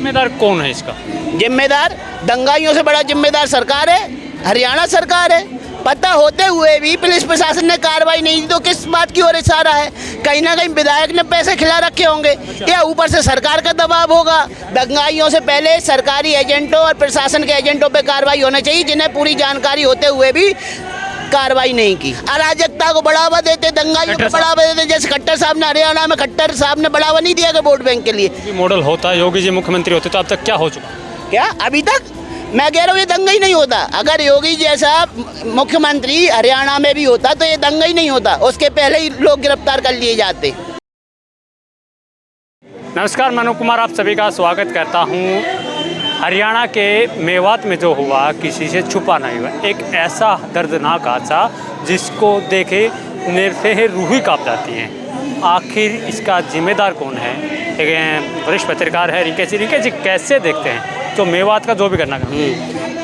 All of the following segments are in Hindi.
जिम्मेदार कौन है इसका? जिम्मेदार दंगाइयों से बड़ा जिम्मेदार सरकार है, हरियाणा सरकार है। पता होते हुए भी पुलिस प्रशासन ने कार्रवाई नहीं की तो किस बात की ओर इशारा है? कहीं ना कहीं विधायक ने पैसे खिला रखे होंगे या ऊपर से सरकार का दबाव होगा। दंगाइयों से पहले सरकारी एजेंटों और प्रशासन के एजेंटों पे कार्रवाई होना चाहिए, जिन्हें पूरी जानकारी होते हुए भी कार्रवाई नहीं की। अराजकता को बढ़ावा देते, दंगाइयों को बढ़ावा देते, जैसे खट्टर साहब ने हरियाणा में खट्टर साहब ने बढ़ावा नहीं दिया वोट बैंक के लिए। मॉडल होता, योगी जी मुख्यमंत्री होते तो अब तक क्या हो चुका? क्या अभी तक? मैं कह रहा हूँ ये दंगा ही नहीं होता। अगर योगी जैसा मुख्यमंत्री हरियाणा में भी होता तो ये दंगा ही नहीं होता, उसके पहले ही लोग गिरफ्तार कर लिए जाते। नमस्कार, मनोज कुमार आप सभी का स्वागत करता हूँ। हरियाणा के मेवात में जो हुआ किसी से छुपा नहीं हुआ, एक ऐसा दर्दनाक हादसा जिसको देखे निरसेह रूह ही काँप जाती है। आखिर इसका जिम्मेदार कौन है? एक वरिष्ठ पत्रकार है रिंकेश जी, कैसे देखते हैं तो मेवात का जो भी करना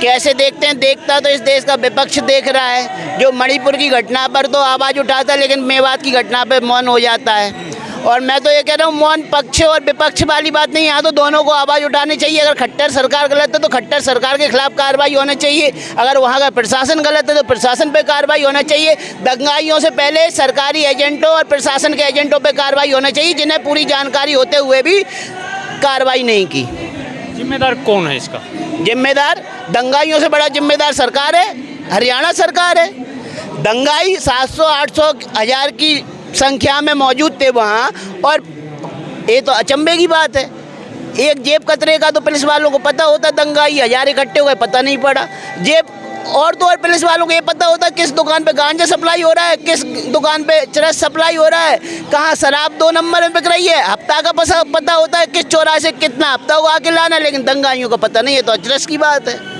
कैसे देखते हैं? देखता तो इस देश का विपक्ष देख रहा है, जो मणिपुर की घटना पर तो आवाज़ उठाता है लेकिन मेवात की घटना पर मौन हो जाता है। और मैं तो ये कह रहा हूँ मौन पक्ष और विपक्ष वाली बात नहीं, यहाँ तो दोनों को आवाज़ उठानी चाहिए। अगर खट्टर सरकार गलत है तो खट्टर सरकार के खिलाफ कार्रवाई होनी चाहिए, अगर वहाँ का प्रशासन गलत है तो प्रशासन पे कार्रवाई होना चाहिए। दंगाइयों से पहले सरकारी एजेंटों और प्रशासन के एजेंटों पे कार्रवाई होना चाहिए, जिन्हें पूरी जानकारी होते हुए भी कार्रवाई नहीं की। जिम्मेदार कौन है इसका? जिम्मेदार दंगाइयों से बड़ा जिम्मेदार सरकार है, हरियाणा सरकार है। दंगाई 700, 800, 1000 की संख्या में मौजूद थे वहाँ, और ये तो अचंभे की बात है। एक जेब कतरे का तो पुलिस वालों को पता होता, दंगाई 1000 इकट्ठे हुए पता नहीं पड़ा। जेब और तो और पुलिस वालों को ये पता होता किस दुकान पे गांजा सप्लाई हो रहा है, किस दुकान पे चरस सप्लाई हो रहा है, कहाँ शराब 2 नंबर में बिक रही है। हफ्ता का पता होता है किस चौराहे से कितना हफ्ता को आके लाना है, लेकिन दंगाइयों को पता नहीं है, तो अचरज की बात है।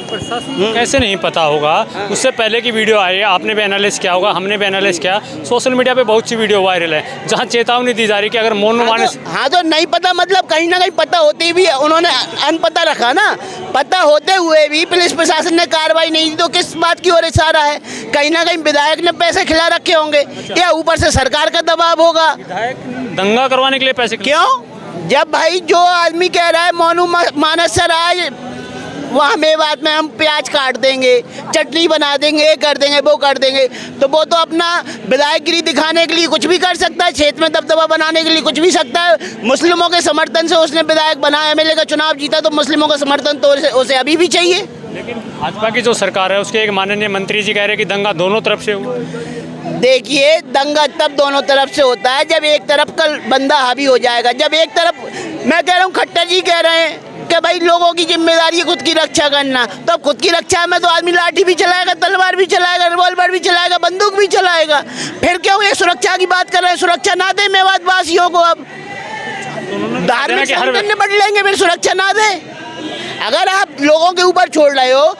कैसे नहीं पता होगा? उससे पहले की वीडियो आई है, आपने भी एनालिसिस किया होगा, हमने भी एनालिसिस किया। सोशल मीडिया पे बहुत सी वीडियो वायरल है जहां चेतावनी दी जा रही है कि अगर मौन माने तो नहीं पता, मतलब कहीं ना कहीं पता होते भी उन्होंने अनपता रखा ना। पता होते हुए भी पुलिस प्रशासन ने कार्रवाई नहीं की तो किस बात की ओर इशारा है? कहीं ना कहीं विधायक ने पैसे खिला रखे होंगे या ऊपर से सरकार का दबाव होगा। दंगा करवाने के लिए पैसे क्यों? जब भाई जो आदमी कह रहा है मोनू मानस सर आज वहाँ मेवात में हम प्याज काट देंगे, चटनी बना देंगे, ये कर देंगे, वो कर देंगे, तो वो तो अपना विधायकगिरी दिखाने के लिए कुछ भी कर सकता है, क्षेत्र में दबदबा बनाने के लिए कुछ भी सकता है। मुस्लिमों के समर्थन से उसने विधायक बनाया, एमएलए का चुनाव जीता, तो मुस्लिमों का समर्थन तो उसे अभी भी चाहिए। लेकिन भाजपा की जो सरकार है उसके एक माननीय मंत्री जी कह रहे हैं कि दंगा दोनों तरफ से हुआ। देखिए, दंगा तब दोनों तरफ से होता है जब एक तरफ का बंदा हावी हो जाएगा। जब एक तरफ, मैं कह रहा हूँ खट्टर जी कह रहे हैं कि भाई लोगों की जिम्मेदारी है खुद की रक्षा करना, तो अब खुद की रक्षा में तो आदमी लाठी भी चलाएगा, तलवार भी चलाएगा, रिवॉल्वर भी चलाएगा, बंदूक भी चलाएगा। फिर क्यों ये सुरक्षा की बात कर रहे हैं? सुरक्षा ना दे मेवात वासियों को, अब धार्मिक संगठन निपट लेंगे, फिर सुरक्षा ना दे। अगर आप लोगों के ऊपर छोड़ रहे हो,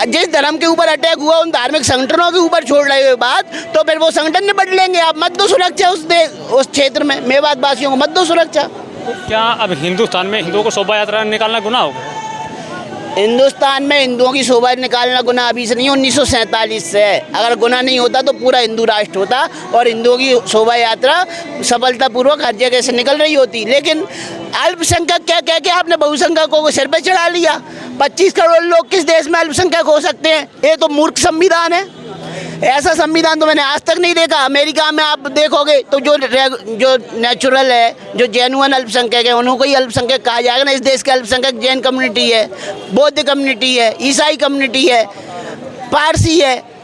जिस धर्म के ऊपर अटैक हुआ उन धार्मिक संगठनों के ऊपर छोड़ रहे हो बात, तो फिर वो संगठन निपट लेंगे। आप मत दो सुरक्षा उस क्षेत्र में, मेवात वासियों को मत दो सुरक्षा। क्या अब हिंदुस्तान में हिंदुओं को शोभा यात्रा निकालना गुनाह होगा? हिंदुस्तान में हिंदुओं की शोभा निकालना गुनाह अभी से नहीं, 1947 से है। अगर गुनाह नहीं होता तो पूरा हिंदू राष्ट्र होता और हिंदुओं की शोभा यात्रा सफलतापूर्वक हर जगह से निकल रही होती। लेकिन अल्पसंख्यक क्या कह के आपने बहुसंख्यकों को सिर पे चढ़ा लिया। 25 करोड़ लोग किस देश में अल्पसंख्यक हो सकते हैं? ये तो मूर्ख संविधान है। ऐसा संविधान तो मैंने आज तक नहीं देखा। अमेरिका में आप देखोगे तो जो नेचुरल है, जो जेन्युइन अल्पसंख्यक है, उन्होंने ही अल्पसंख्यक कहा जाएगा ना। इस देश के अल्पसंख्यक जैन कम्युनिटी है, बौद्ध कम्युनिटी है, ईसाई कम्युनिटी है, पारसी है।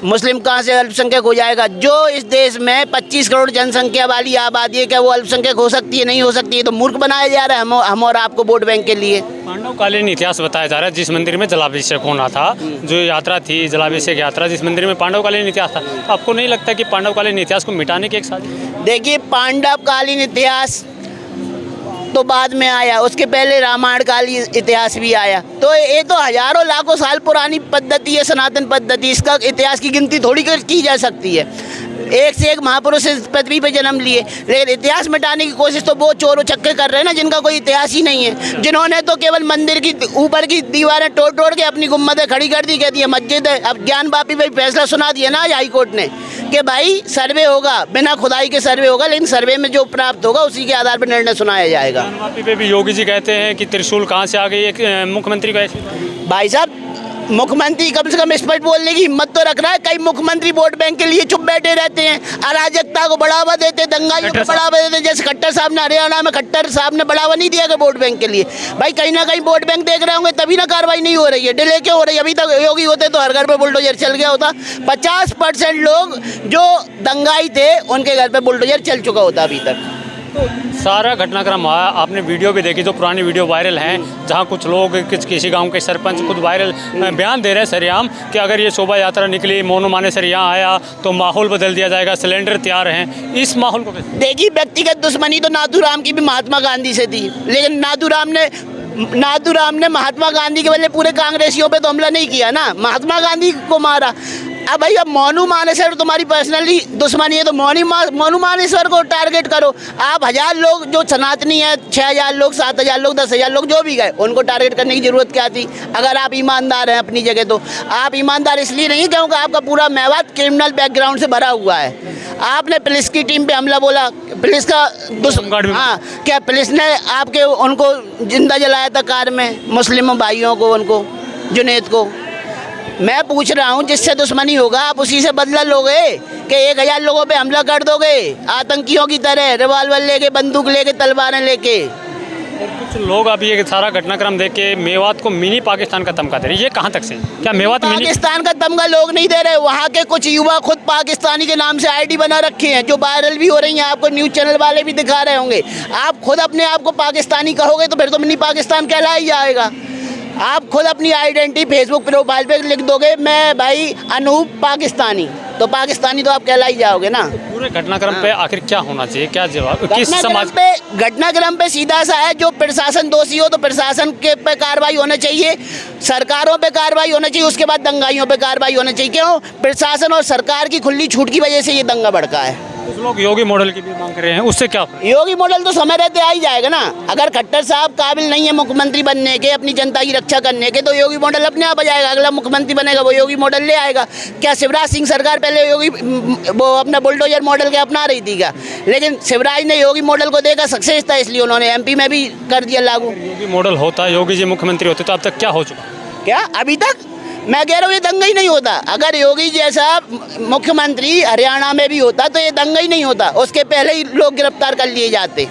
मुस्लिम कहाँ से अल्पसंख्यक हो जाएगा? जो इस देश में 25 करोड़ जनसंख्या वाली आबादी है, क्या वो अल्पसंख्यक हो सकती है? नहीं हो सकती है। तो मूर्ख बनाया जा रहा है हम और आपको वोट बैंक के लिए। पांडवकालीन इतिहास बताया जा रहा है, जिस मंदिर में जलाभिषेक होना था, जो यात्रा थी जलाभिषेक यात्रा, जिस मंदिर में पांडवकालीन इतिहास था, तो आपको नहीं लगता कि पांडवकालीन इतिहास को मिटाने की एक साजिश? देखिए, पांडवकालीन इतिहास तो बाद में आया, उसके पहले रामायण कालीन इतिहास भी आया। तो ये तो हजारों लाखों साल पुरानी पद्धति है, सनातन पद्धति। इसका इतिहास की गिनती थोड़ी की जा सकती है। एक से एक महापुरुष इस पृथ्वी पे जन्म लिए, लेकिन इतिहास मिटाने की कोशिश तो वो चोर उचक्के कर रहे हैं ना, जिनका कोई इतिहास ही नहीं है, जिन्होंने तो केवल मंदिर की ऊपर की दीवारें तोड़ के अपनी गुम्मदें खड़ी कर दी, कहती है मस्जिद है। अब ज्ञान वापी भाई फैसला सुना दिया ना हाई कोर्ट ने कि भाई सर्वे होगा, बिना खुदाई के सर्वे होगा, लेकिन सर्वे में जो प्राप्त होगा उसी के आधार पर निर्णय सुनाया जाएगा। कर्जमाफी पे भी योगी जी कहते हैं कि त्रिशूल कहाँ से आ गई, एक मुख्यमंत्री को ऐसी भाई साहब, मुख्यमंत्री कम से कम स्पष्ट बोलने की हिम्मत तो रख रहा है। कई मुख्यमंत्री वोट बैंक के लिए चुप बैठे रहते हैं, अराजकता को बढ़ावा देते, दंगाइयों को बढ़ावा देते। जैसे खट्टर साहब ने हरियाणा में, खट्टर साहब ने बढ़ावा नहीं दिया कि वोट बैंक के लिए। भाई कहीं ना कहीं वोट बैंक देख रहे होंगे, तभी ना कार्रवाई नहीं हो रही है। डिले क्यों हो रही है? अभी तक योगी होते तो हर घर पे बुलडोजर चल गया होता। 50% लोग जो दंगाई थे उनके घर पे बुलडोजर चल चुका होता अभी तक। सारा घटनाक्रम हुआ। आपने वीडियो भी देखी, जो पुरानी वीडियो वायरल हैं, जहां कुछ लोग किसी गांव के सरपंच खुद वायरल बयान दे रहे हैं सरेआम कि अगर ये शोभा यात्रा निकली, मोनू मानेसर यहाँ आया तो माहौल बदल दिया जाएगा, सिलेंडर तैयार हैं। इस माहौल को देखिए, व्यक्तिगत दुश्मनी तो नाथूराम की भी महात्मा गांधी से थी, लेकिन नाथूराम ने महात्मा गांधी के बदले पूरे कांग्रेसियों पे तो हमला नहीं किया ना, महात्मा गांधी को मारा। अब भाई, अब मोनू मानेसर तुम्हारी पर्सनली दुश्मनी है तो मोनू मानेसर को टारगेट करो। आप 1000 लोग जो सनातनी है, 6000 लोग, 7000 लोग, 10,000 लोग जो भी गए, उनको टारगेट करने की जरूरत क्या थी? अगर आप ईमानदार हैं अपनी जगह, तो आप ईमानदार इसलिए नहीं क्योंकि आपका पूरा मेवात क्रिमिनल बैकग्राउंड से भरा हुआ है। आपने पुलिस की टीम पे हमला बोला, पुलिस का हाँ, क्या पुलिस ने आपके उनको जिंदा जलाया था कार में, मुस्लिम भाइयों को, उनको जुनैद को। मैं पूछ रहा हूँ, जिससे दुश्मनी होगा आप उसी से बदला लोगे कि 1000 लोगों पे हमला कर दोगे आतंकियों की तरह, रिवॉल्वर लेके, बंदूक लेके, तलवारें लेके। और कुछ लोग अभी ये सारा घटनाक्रम देख के मेवात को मिनी पाकिस्तान का तमका दे रहे हैं। ये कहाँ तक से? क्या मेवात पाकिस्तान का तमगा लोग नहीं दे रहे, वहाँ के कुछ युवा खुद पाकिस्तानी के नाम से आईडी बना रखे हैं, जो वायरल भी हो रही हैं। आपको न्यूज़ चैनल वाले भी दिखा रहे होंगे। आप खुद अपने आप को पाकिस्तानी कहोगे तो फिर तो मिनी पाकिस्तान कहला ही जाएगा। आप खुद अपनी आइडेंटिटी फेसबुक प्रोफाइल पे लिख दोगे, मैं भाई अनूप पाकिस्तानी, तो पाकिस्तानी तो आप कहला ही जाओगे ना। पूरे घटनाक्रम पे आखिर क्या होना चाहिए, क्या जवाब किस समाज घटनाक्रम पे सीधा सा है, जो प्रशासन दोषी हो तो प्रशासन के पे कार्रवाई होना चाहिए, सरकारों पे कार्रवाई होना चाहिए, उसके बाद दंगाइयों पे कार्रवाई होना चाहिए। क्यों? प्रशासन और सरकार की खुली छूट की वजह से ये दंगा भड़का है। कुछ लोग योगी मॉडल की भी मांग कर रहे हैं, उससे क्या? योगी मॉडल तो समय रहते आ ही जाएगा ना। अगर खट्टर साहब काबिल नहीं है मुख्यमंत्री बनने के, अपनी जनता की रक्षा करने के, तो योगी मॉडल अपने आप आ जाएगा। अगला मुख्यमंत्री बनेगा वो योगी मॉडल ले आएगा। क्या शिवराज सिंह सरकार पहले योगी वो अपना बुलडोजर मॉडल के अपना रही थी क्या? लेकिन शिवराज ने योगी मॉडल को देखा सक्सेस था, इसलिए उन्होंने एमपी में भी कर दिया लागू। योगी मॉडल होता, योगी जी मुख्यमंत्री होते तो अब तक क्या हो चुका? क्या अभी तक? मैं कह रहा हूँ ये दंगा ही नहीं होता। अगर योगी जैसा मुख्यमंत्री हरियाणा में भी होता तो ये दंगा ही नहीं होता, उसके पहले ही लोग गिरफ्तार कर लिए जाते।